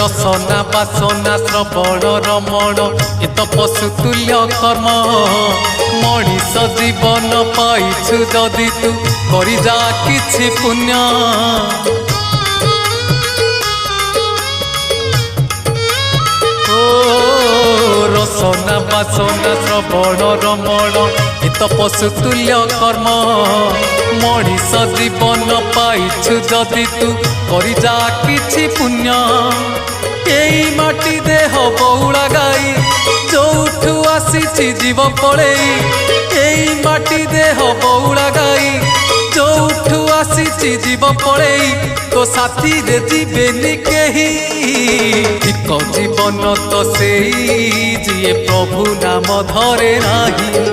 रसना बासना श्रवण रमण ए तो पशुतुल्य कर्म मनीष जीवन पाइछु जदि तू करि जा किछि पुण्य रसना बासना श्रवण रमण ए तो पशुतुल्य कर्म मनीष जीवन पाइछु जदि तू करि जा किछि पुण्य एई माटी देह बहुला गाई जोठू आसीछि जीव पळेई एई माटी देह बहुला गाई जोठू आसीछि जीव पळेई तो साथी रे जीवेनि केही एक जीवन तो सेई जिए प्रभु नाम धरे नाही।